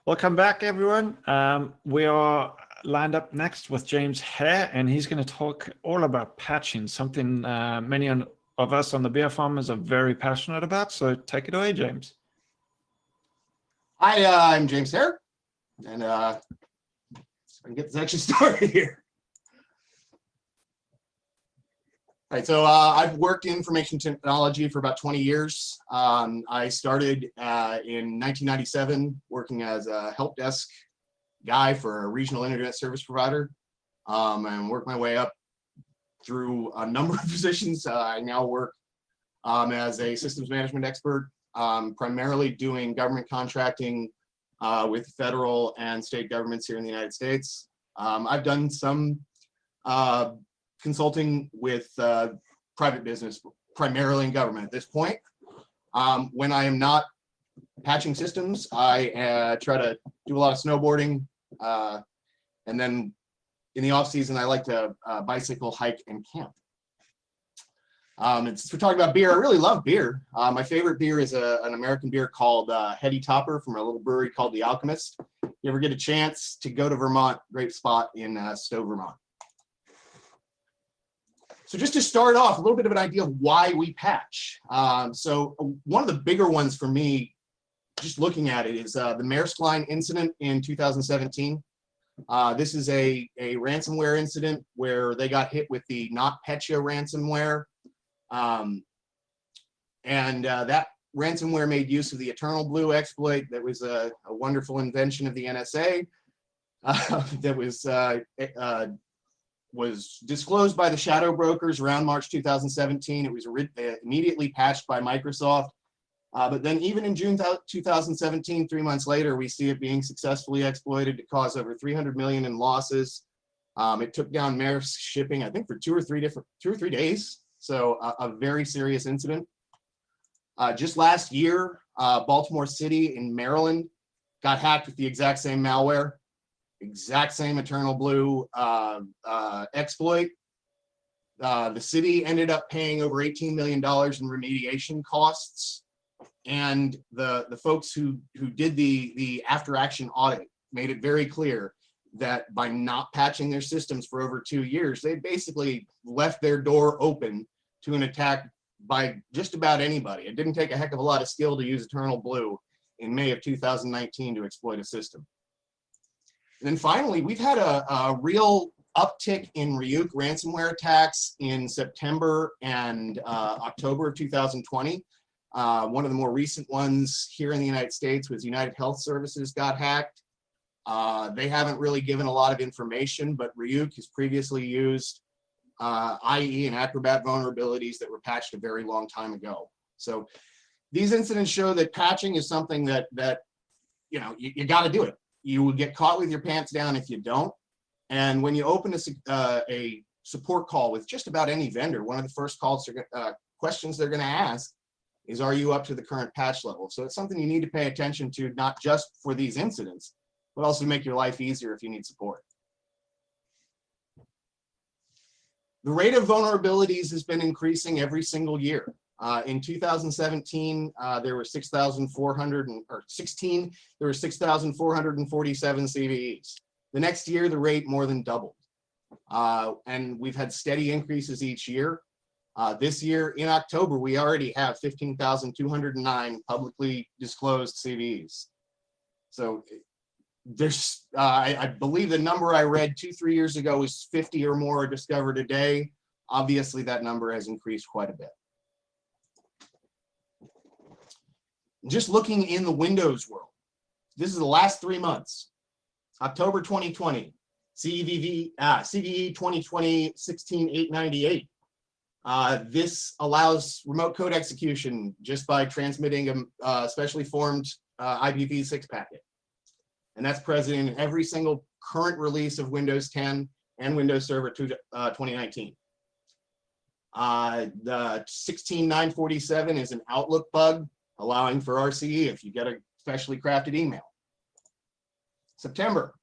Welcome back, everyone. We are lined up next with James Hare, and he's going to talk all about patching, something many of us on the beer farmers are very passionate about. So take it away, James. Hi, I'm James Hare, and so I can get this actually started here. All right, so I've worked in information technology for about 20 years. I started in 1997 working as a help desk guy for a regional internet service provider, and worked my way up through a number of positions. I now work as a systems management expert, primarily doing government contracting with federal and state governments here in the United States. I've done some consulting with private business, primarily in government at this point. When I am not patching systems, I try to do a lot of snowboarding. And then in the off season, I like to bicycle, hike, and camp. We're talking about beer. I really love beer. My favorite beer is an American beer called Heady Topper from a little brewery called The Alchemist. If you ever get a chance to go to Vermont, great spot in Stowe, Vermont. So just to start off, a little bit of an idea of why we patch. So one of the bigger ones for me, just looking at it, is the Maersk Line incident in 2017. This is a ransomware incident where they got hit with the NotPetya ransomware. That ransomware made use of the Eternal Blue exploit that was a wonderful invention of the NSA that was disclosed by the shadow brokers around March 2017. It was immediately patched by Microsoft. But then even in June 2017, 3 months later, we see it being successfully exploited to cause over 300 million in losses. It took down Maersk shipping, I think, for 2 or 3 days. So a very serious incident. Just last year, Baltimore City in Maryland got hacked with the exact same malware, exact same Eternal Blue exploit. The city ended up paying over $18 million in remediation costs. And the folks who did the after action audit made it very clear that by not patching their systems for over 2 years, they basically left their door open to an attack by just about anybody. It didn't take a heck of a lot of skill to use Eternal Blue in May of 2019 to exploit a system. And then finally, we've had a real uptick in Ryuk ransomware attacks in September and October of 2020. One of the more recent ones here in the United States was United Health Services got hacked. They haven't really given a lot of information, but Ryuk has previously used IE and Acrobat vulnerabilities that were patched a very long time ago. So these incidents show that patching is something that you got to do it. You will get caught with your pants down if you don't. And when you open a support call with just about any vendor, one of the first questions they're going to ask is, are you up to the current patch level? So it's something you need to pay attention to, not just for these incidents, but also to make your life easier if you need support. The rate of vulnerabilities has been increasing every single year. In 2017, there were 6,447 CVEs. The next year, the rate more than doubled. And we've had steady increases each year. This year, in October, we already have 15,209 publicly disclosed CVEs. So there's, I believe the number I read 2-3 years ago was 50 or more discovered a day. Obviously, that number has increased quite a bit. Just looking in the Windows world, this is the last 3 months. October 2020, CVE 2020 16898. This allows remote code execution just by transmitting a specially formed IPv6 packet. And that's present in every single current release of Windows 10 and Windows Server 2019. The 16947 is an Outlook bug, allowing for RCE if you get a specially crafted email. September,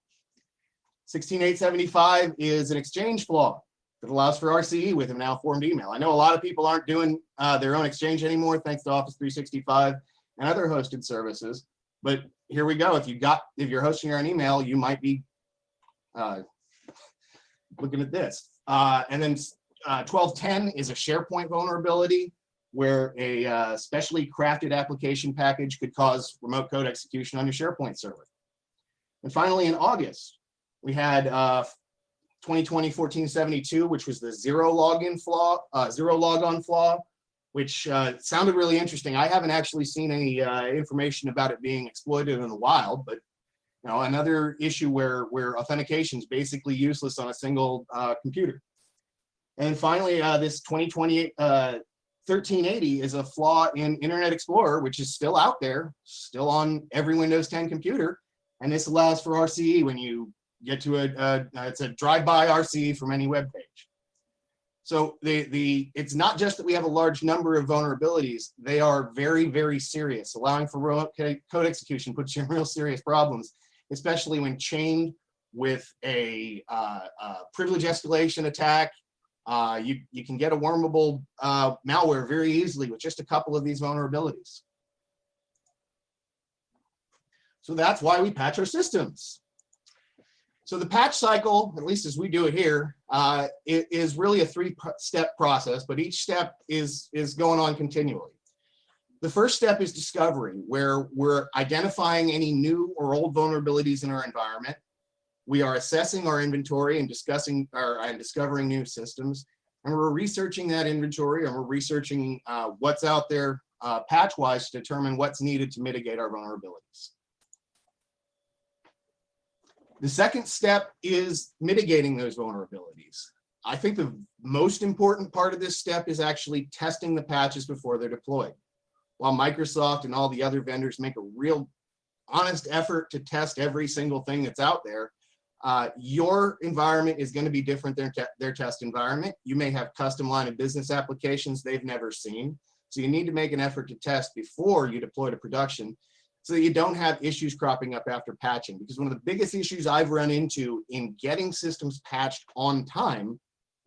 16875 is an Exchange flaw that allows for RCE with a now formed email. I know a lot of people aren't doing their own Exchange anymore, thanks to Office 365 and other hosted services. But here we go. If you're hosting your own email, you might be looking at this. And then 1210 is a SharePoint vulnerability where a specially crafted application package could cause remote code execution on your SharePoint server. And finally, in August, we had 2020-1472, which was the zero logon flaw, which sounded really interesting. I haven't actually seen any information about it being exploited in the wild, but another issue where authentication is basically useless on a single computer. And finally, this 1380 is a flaw in Internet Explorer, which is still out there, still on every Windows 10 computer. And this allows for RCE when you get to it's a drive-by RCE from any web page. So it's not just that we have a large number of vulnerabilities, they are very, very serious. Allowing for remote code execution puts you in real serious problems, especially when chained with a privilege escalation attack. You can get a wormable malware very easily with just a couple of these vulnerabilities. So that's why we patch our systems. So the patch cycle, at least as we do it here, it is really a three-step process, but each step is going on continually. The first step is discovery, where we're identifying any new or old vulnerabilities in our environment. We are assessing our inventory and discovering new systems, and we're researching that inventory, and we're researching what's out there patch-wise to determine what's needed to mitigate our vulnerabilities. The second step is mitigating those vulnerabilities. I think the most important part of this step is actually testing the patches before they're deployed. While Microsoft and all the other vendors make a real honest effort to test every single thing that's out there, your environment is going to be different than their test environment. You may have custom line of business applications they've never seen. So you need to make an effort to test before you deploy to production so that you don't have issues cropping up after patching. Because one of the biggest issues I've run into in getting systems patched on time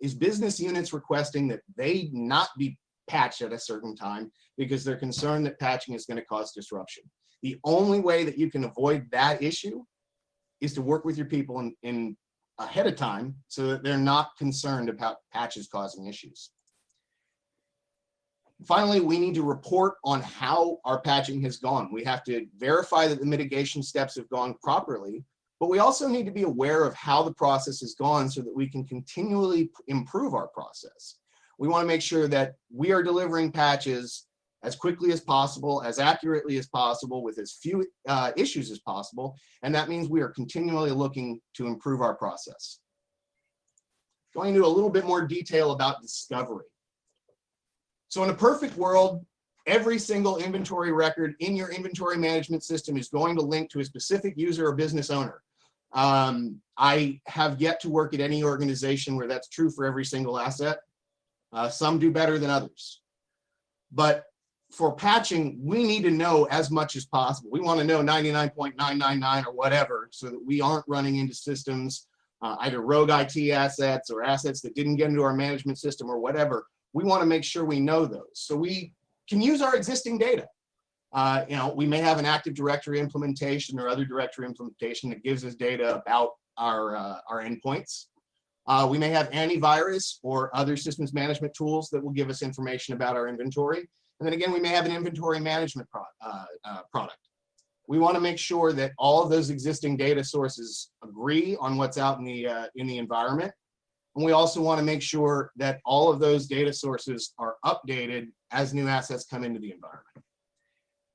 is business units requesting that they not be patched at a certain time because they're concerned that patching is going to cause disruption. The only way that you can avoid that issue is to work with your people in ahead of time so that they're not concerned about patches causing issues. Finally, we need to report on how our patching has gone. We have to verify that the mitigation steps have gone properly, but we also need to be aware of how the process has gone so that we can continually improve our process. We want to make sure that we are delivering patches as quickly as possible, as accurately as possible, with as few issues as possible, and that means we are continually looking to improve our process. Going into a little bit more detail about discovery. So in a perfect world, every single inventory record in your inventory management system is going to link to a specific user or business owner. I have yet to work at any organization where that's true for every single asset. Some do better than others. But for patching, we need to know as much as possible. We want to know 99.999 or whatever so that we aren't running into systems, either rogue IT assets or assets that didn't get into our management system or whatever. We want to make sure we know those. So we can use our existing data. We may have an Active Directory implementation or other directory implementation that gives us data about our endpoints. We may have antivirus or other systems management tools that will give us information about our inventory. And then again, we may have an inventory management product. We want to make sure that all of those existing data sources agree on what's out in the environment. And we also want to make sure that all of those data sources are updated as new assets come into the environment.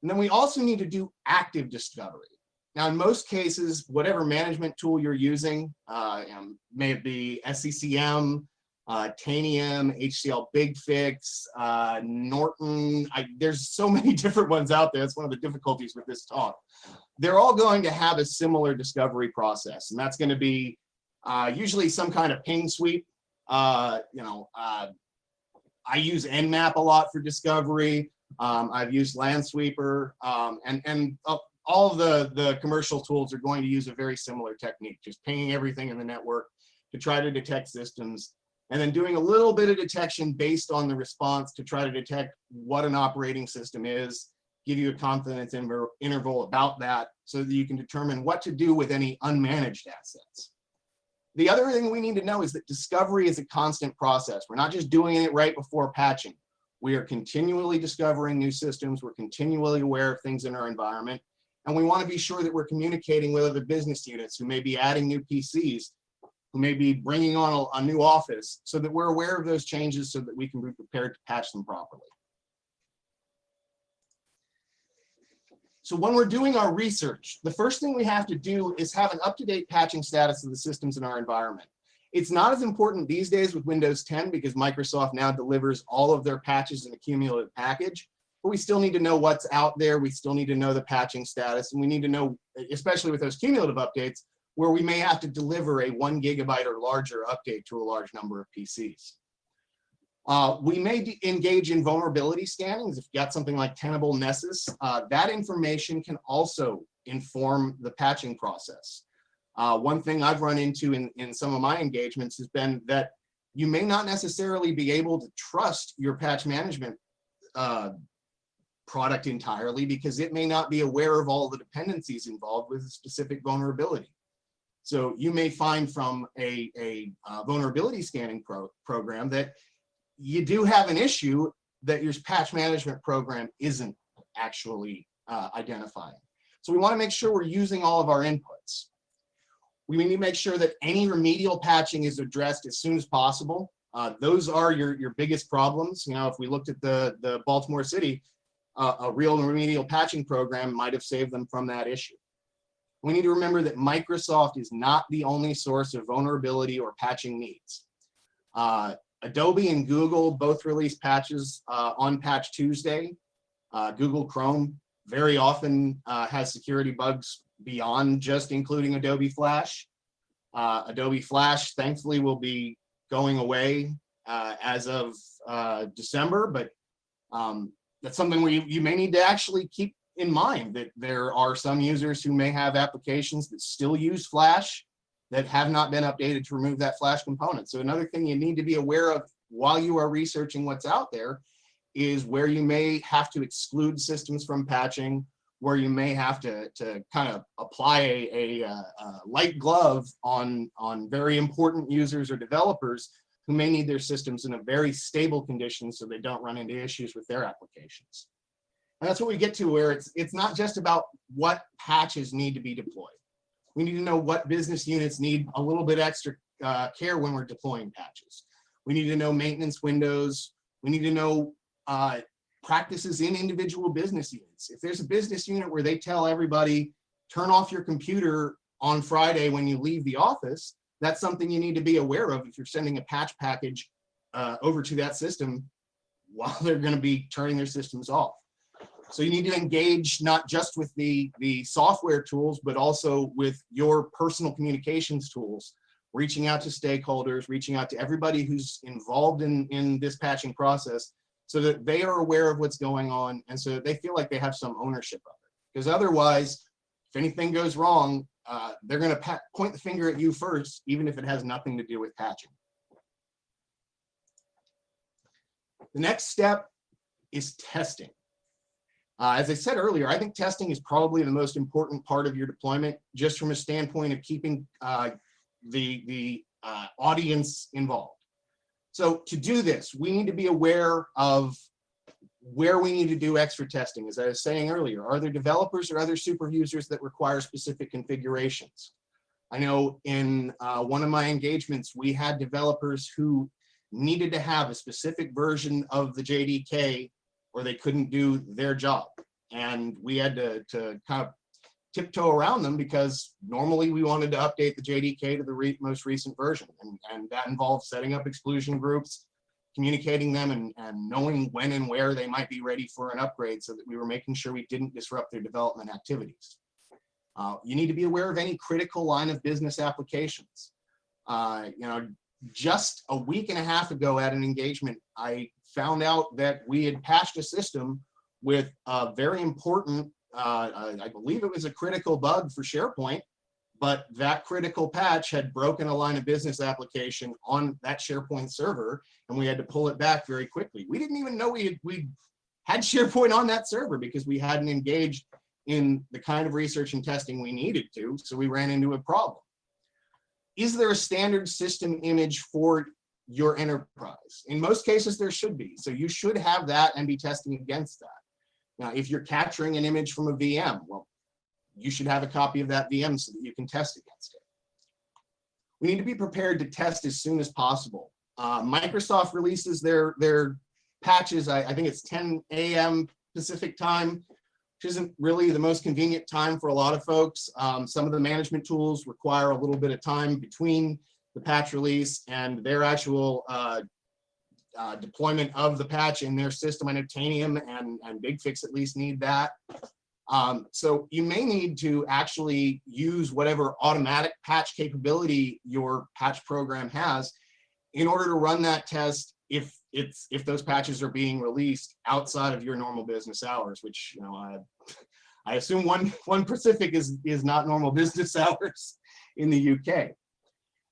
And then we also need to do active discovery. Now, in most cases, whatever management tool you're using, may it be SCCM, Tanium, HCL BigFix, Norton, there's so many different ones out there. It's one of the difficulties with this talk. They're all going to have a similar discovery process, and that's going to be usually some kind of ping sweep. I use Nmap a lot for discovery. I've used Landsweeper, and all of the commercial tools are going to use a very similar technique, just pinging everything in the network to try to detect systems, and then doing a little bit of detection based on the response to try to detect what an operating system is, give you a confidence interval about that so that you can determine what to do with any unmanaged assets. The other thing we need to know is that discovery is a constant process. We're not just doing it right before patching. We are continually discovering new systems. We're continually aware of things in our environment. And we want to be sure that we're communicating with other business units who may be adding new PCs, who may be bringing on a new office, so that we're aware of those changes so that we can be prepared to patch them properly. So when we're doing our research, the first thing we have to do is have an up-to-date patching status of the systems in our environment. It's not as important these days with Windows 10 because Microsoft now delivers all of their patches in a cumulative package, but we still need to know what's out there. We still need to know the patching status, and we need to know, especially with those cumulative updates, where we may have to deliver a 1 GB or larger update to a large number of PCs. We may engage in vulnerability scannings. If you've got something like Tenable Nessus, that information can also inform the patching process. One thing I've run into in some of my engagements has been that you may not necessarily be able to trust your patch management product entirely because it may not be aware of all the dependencies involved with a specific vulnerability. So you may find from a vulnerability scanning program that you do have an issue that your patch management program isn't actually identifying. So we want to make sure we're using all of our inputs. We need to make sure that any remedial patching is addressed as soon as possible. Those are your biggest problems. You know, if we looked at the Baltimore City, a real remedial patching program might have saved them from that issue. We need to remember that Microsoft is not the only source of vulnerability or patching needs. Adobe and Google both release patches on Patch Tuesday. Google Chrome very often has security bugs beyond just including Adobe Flash. Adobe Flash, thankfully, will be going away as of December, but that's something where you may need to actually keep in mind that there are some users who may have applications that still use Flash that have not been updated to remove that Flash component. So another thing you need to be aware of while you are researching what's out there is where you may have to exclude systems from patching, where you may have to kind of apply a light glove on very important users or developers who may need their systems in a very stable condition so they don't run into issues with their applications. And that's what we get to, where it's not just about what patches need to be deployed. We need to know what business units need a little bit extra care when we're deploying patches. We need to know maintenance windows. We need to know practices in individual business units. If there's a business unit where they tell everybody, turn off your computer on Friday when you leave the office, that's something you need to be aware of if you're sending a patch package over to that system while they're going to be turning their systems off. So you need to engage not just with the software tools, but also with your personal communications tools, reaching out to stakeholders, reaching out to everybody who's involved in this patching process so that they are aware of what's going on and so that they feel like they have some ownership of it. Because otherwise, if anything goes wrong, they're going to point the finger at you first, even if it has nothing to do with patching. The next step is testing. As I said earlier, I think testing is probably the most important part of your deployment, just from a standpoint of keeping the audience involved. So to do this, we need to be aware of where we need to do extra testing. As I was saying earlier, are there developers or other super users that require specific configurations? I know in one of my engagements, we had developers who needed to have a specific version of the JDK or they couldn't do their job. And we had to kind of tiptoe around them because normally we wanted to update the JDK to the most recent version. And that involves setting up exclusion groups, communicating them and knowing when and where they might be ready for an upgrade so that we were making sure we didn't disrupt their development activities. You need to be aware of any critical line of business applications. Just a week and a half ago at an engagement, I found out that we had patched a system with a very important, I believe it was a critical bug for SharePoint, but that critical patch had broken a line of business application on that SharePoint server, and we had to pull it back very quickly. We didn't even know we had SharePoint on that server because we hadn't engaged in the kind of research and testing we needed to, so we ran into a problem. Is there a standard system image for your enterprise? In most cases, there should be. So you should have that and be testing against that. Now, if you're capturing an image from a VM, well, you should have a copy of that VM so that you can test against it. We need to be prepared to test as soon as possible. Microsoft releases their patches, I think it's 10 a.m. Pacific time, which isn't really the most convenient time for a lot of folks. Some of the management tools require a little bit of time between the patch release and their actual deployment of the patch in their system. I know Tanium and BigFix at least need that. So you may need to actually use whatever automatic patch capability your patch program has in order to run that test if those patches are being released outside of your normal business hours, which, you know, I assume one Pacific is not normal business hours in the UK.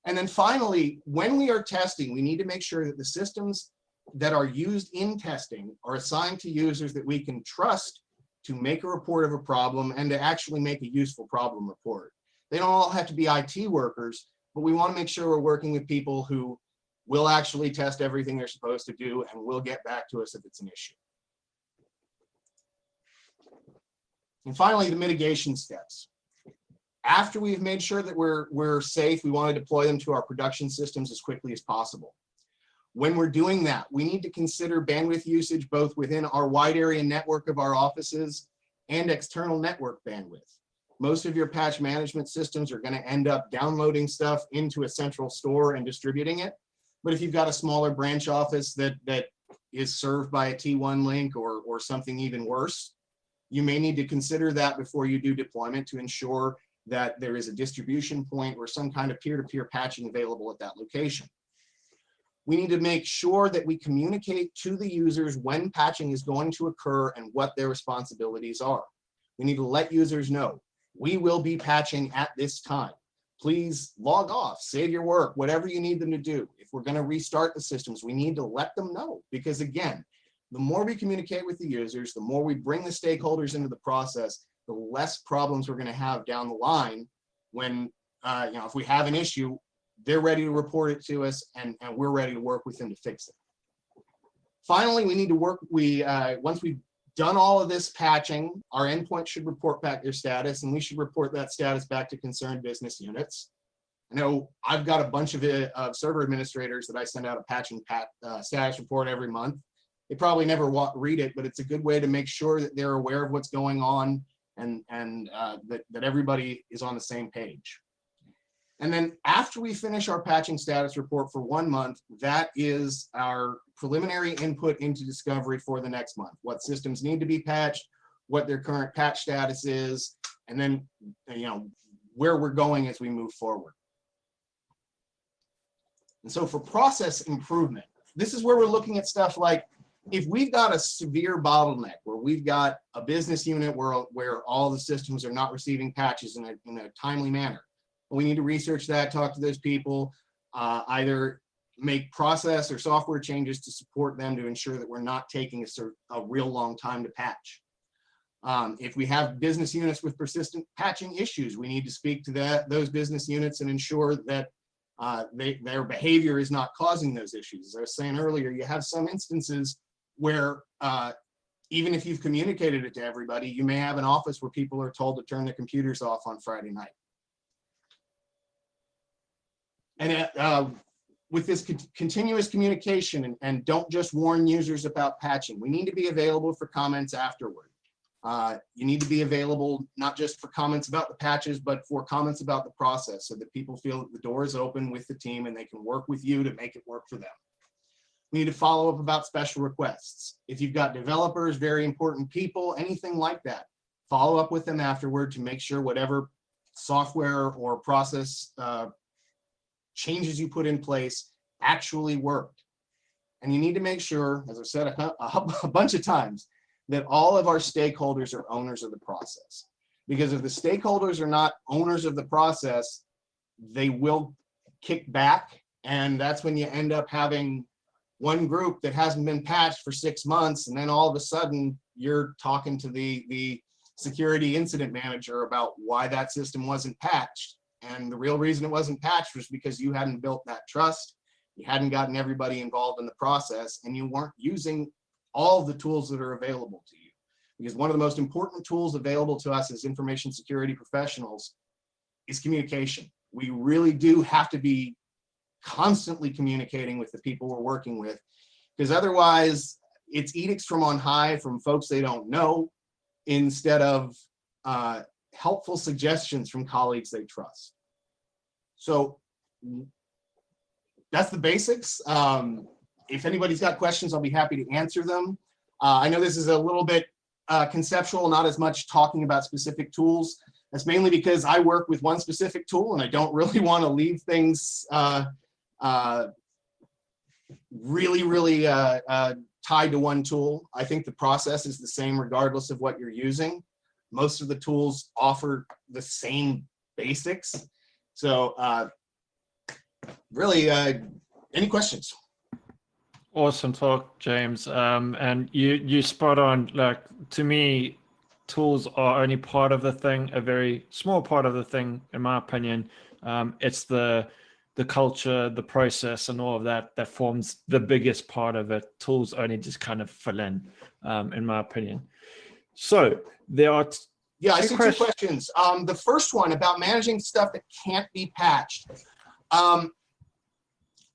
And then finally, when we are testing, we need to make sure that the systems that are used in testing are assigned to users that we can trust to make a report of a problem and to actually make a useful problem report. They don't all have to be IT workers, but we want to make sure we're working with people who will actually test everything they're supposed to do and will get back to us if it's an issue. And finally, the mitigation steps. After we've made sure that we're safe, we want to deploy them to our production systems as quickly as possible. When we're doing that, we need to consider bandwidth usage both within our wide area network of our offices and external network bandwidth. Most of your patch management systems are going to end up downloading stuff into a central store and distributing it. But if you've got a smaller branch office that is served by a T1 link or something even worse, you may need to consider that before you do deployment to ensure that there is a distribution point or some kind of peer-to-peer patching available at that location. We need to make sure that we communicate to the users when patching is going to occur and what their responsibilities are. We need to let users know, we will be patching at this time. Please log off, save your work, whatever you need them to do. If we're going to restart the systems, we need to let them know, because again, the more we communicate with the users, the more we bring the stakeholders into the process, the less problems we're going to have down the line when, if we have an issue, they're ready to report it to us and we're ready to work with them to fix it. Finally, we need to work, once we've done all of this patching, our endpoint should report back their status, and we should report that status back to concerned business units. I know I've got a bunch of server administrators that I send out a patching status report every month. They probably never read it, but it's a good way to make sure that they're aware of what's going on and that everybody is on the same page. And then after we finish our patching status report for 1 month, that is our preliminary input into discovery for the next month. What systems need to be patched, what their current patch status is, and then where we're going as we move forward. And so for process improvement, this is where we're looking at stuff like, if we've got a severe bottleneck where we've got a business unit where all the systems are not receiving patches in a timely manner, we need to research that, talk to those people, either make process or software changes to support them to ensure that we're not taking a real long time to patch. If we have business units with persistent patching issues, we need to speak to those business units and ensure that their behavior is not causing those issues. As I was saying earlier, you have some instances where even if you've communicated it to everybody, you may have an office where people are told to turn their computers off on Friday night. And with this continuous communication, and don't just warn users about patching, we need to be available for comments afterward. You need to be available not just for comments about the patches, but for comments about the process so that people feel that the door is open with the team and they can work with you to make it work for them. We need to follow up about special requests. If you've got developers, very important people, anything like that, follow up with them afterward to make sure whatever software or process changes you put in place actually worked. And you need to make sure, as I've said a bunch of times, that all of our stakeholders are owners of the process. Because if the stakeholders are not owners of the process, they will kick back, and that's when you end up having one group that hasn't been patched for 6 months, and then all of a sudden you're talking to the security incident manager about why that system wasn't patched. And the real reason it wasn't patched was because you hadn't built that trust, you hadn't gotten everybody involved in the process, and you weren't using all of the tools that are available to you. Because one of the most important tools available to us as information security professionals is communication. We really do have to be constantly communicating with the people we're working with, because otherwise it's edicts from on high from folks they don't know, instead of helpful suggestions from colleagues they trust. So that's the basics. If anybody's got questions, I'll be happy to answer them. I know this is a little bit conceptual, not as much talking about specific tools. That's mainly because I work with one specific tool and I don't really want to leave things really tied to one tool. I think the process is the same regardless of what you're using. Most of the tools offer the same basics. So really, any questions? Awesome talk, James. And you spot on. Like, to me, tools are only part of the thing, a very small part of the thing, in my opinion. It's the culture, the process, and all of that that forms the biggest part of it. Tools only just kind of fill in my opinion. So there are I see 2 questions. The first one about managing stuff that can't be patched.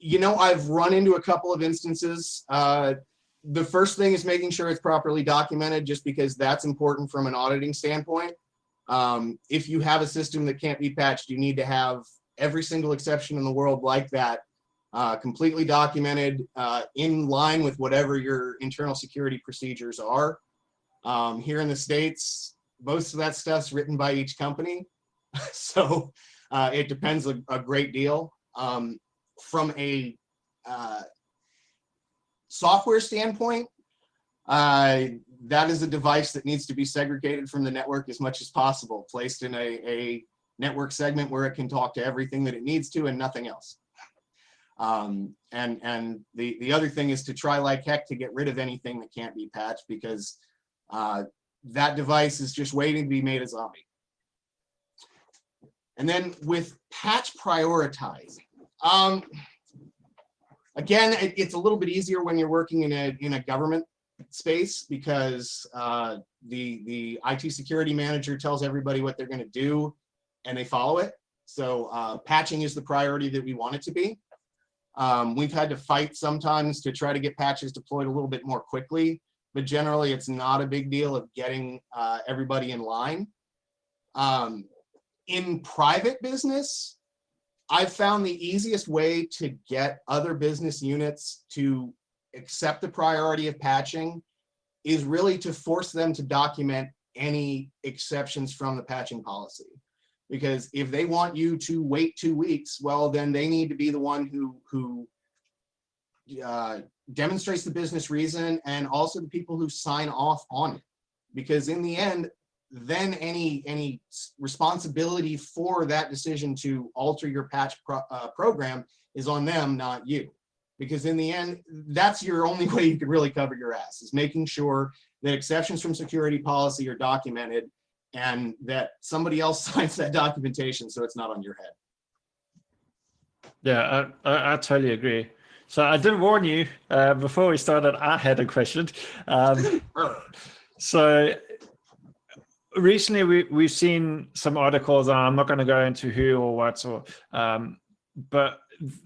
You know, I've run into a couple of instances. The first thing is making sure it's properly documented, just because that's important from an auditing standpoint. If you have a system that can't be patched, you need to have every single exception in the world like that completely documented, in line with whatever your internal security procedures are. Here in the States, most of that stuff's written by each company. So it depends a great deal. From a software standpoint, that is a device that needs to be segregated from the network as much as possible, placed in a network segment where it can talk to everything that it needs to and nothing else. And the other thing is to try like heck to get rid of anything that can't be patched, because that device is just waiting to be made a zombie. And then with patch prioritizing, again, it's a little bit easier when you're working in a government space, because the IT security manager tells everybody what they're going to do and they follow it. So patching is the priority that we want it to be. We've had to fight sometimes to try to get patches deployed a little bit more quickly, but generally it's not a big deal of getting everybody in line. In private business, I've found the easiest way to get other business units to accept the priority of patching is really to force them to document any exceptions from the patching policy. Because if they want you to wait 2 weeks, well, then they need to be the one who demonstrates the business reason, and also the people who sign off on it. Because in the end, then any responsibility for that decision to alter your patch program is on them, not you. Because in the end, that's your only way you can really cover your ass, is making sure that exceptions from security policy are documented and that somebody else signs that documentation so it's not on your head. Yeah, I totally agree. So I did warn you before we started, I had a question. So recently we've seen some articles, and I'm not going to go into who or what, but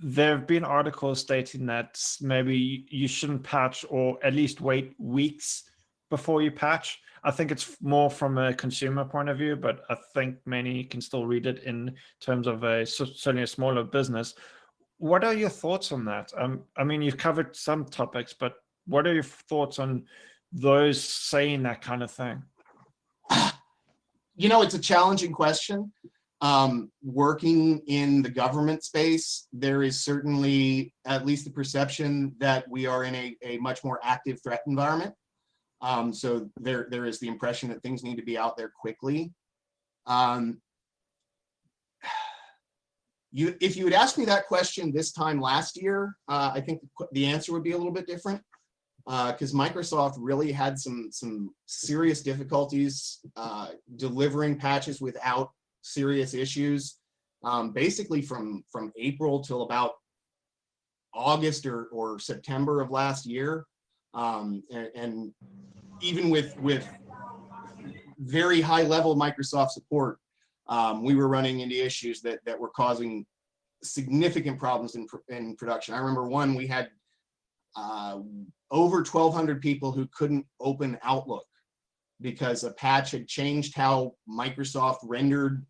there have been articles stating that maybe you shouldn't patch, or at least wait weeks before you patch. I think it's more from a consumer point of view, but I think many can still read it in terms of certainly a smaller business. What are your thoughts on that? I mean, you've covered some topics, but what are your thoughts on those saying that kind of thing? You know, it's a challenging question. Working in the government space, there is certainly at least the perception that we are in a much more active threat environment. So there is the impression that things need to be out there quickly. if you had asked me that question this time last year, I think the answer would be a little bit different, because Microsoft really had some serious difficulties delivering patches without serious issues, basically from April till about August or September of last year, and even with very high level Microsoft support, we were running into issues that were causing significant problems in production. I remember one, we had over 1,200 people who couldn't open Outlook because a patch had changed how Microsoft rendered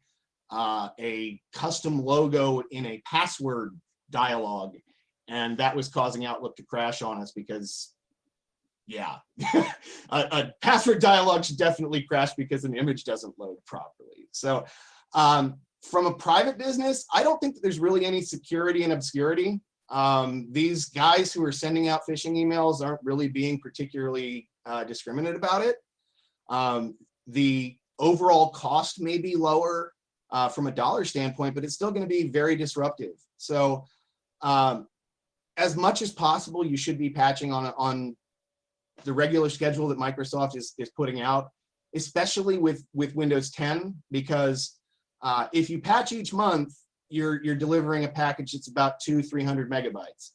a custom logo in a password dialog, and that was causing Outlook to crash on us because, yeah, a password dialog should definitely crash because an image doesn't load properly. So from a private business, I don't think that there's really any security and obscurity. These guys who are sending out phishing emails aren't really being particularly discriminate about it. The overall cost may be lower from a dollar standpoint, but it's still going to be very disruptive. So as much as possible, you should be patching on the regular schedule that Microsoft is putting out, especially with Windows 10, because if you patch each month, you're delivering a package that's about 200-300 megabytes.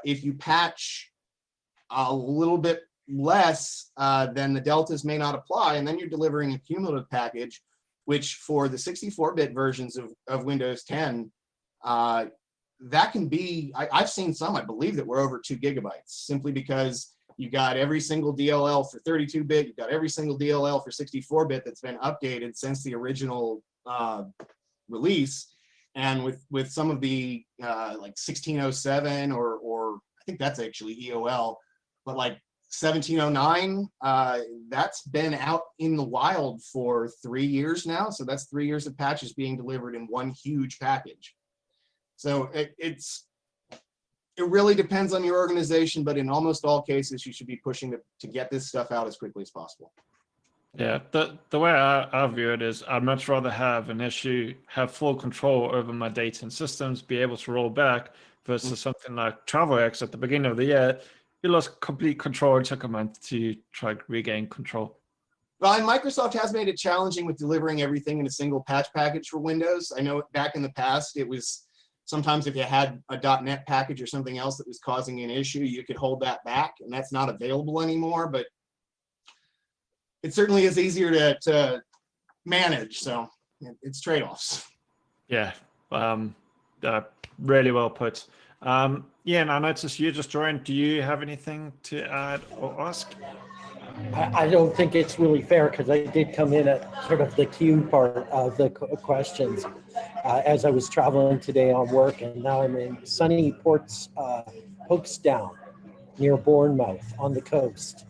If you patch a little bit less, then the deltas may not apply, and then you're delivering a cumulative package, which for the 64-bit versions of Windows 10, that can be, I've seen some, I believe, that were over 2 gigabytes, simply because you got every single DLL for 32-bit, you've got every single DLL for 64-bit that's been updated since the original release. And with some of the like 1607 or I think that's actually EOL, but like 1709, that's been out in the wild for 3 years now. So that's 3 years of patches being delivered in one huge package. So it really depends on your organization, but in almost all cases, you should be pushing to get this stuff out as quickly as possible. Yeah, the way I view it is I'd much rather have an issue, have full control over my data and systems, be able to roll back versus something like TravelX at the beginning of the year. You lost complete control. It took a month to try to regain control. Well, and Microsoft has made it challenging with delivering everything in a single patch package for Windows. I know back in the past, it was sometimes if you had a .NET package or something else that was causing an issue, you could hold that back, and that's not available anymore. But it certainly is easier to manage, so it's trade-offs. Yeah, really well put. Yeah, and I noticed you just joined. Do you have anything to add or ask? I don't think it's really fair because I did come in at sort of the queue part of the questions as I was traveling today on work, and now I'm in sunny Portsdown near Bournemouth on the coast.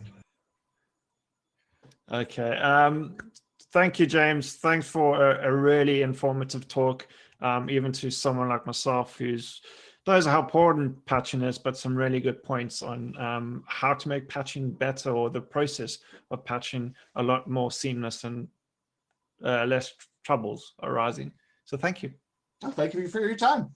Okay. Thank you, James. Thanks for a really informative talk, even to someone like myself who's knows how important patching is, but some really good points on how to make patching better, or the process of patching a lot more seamless and less troubles arising. So thank you. Oh, thank you for your time.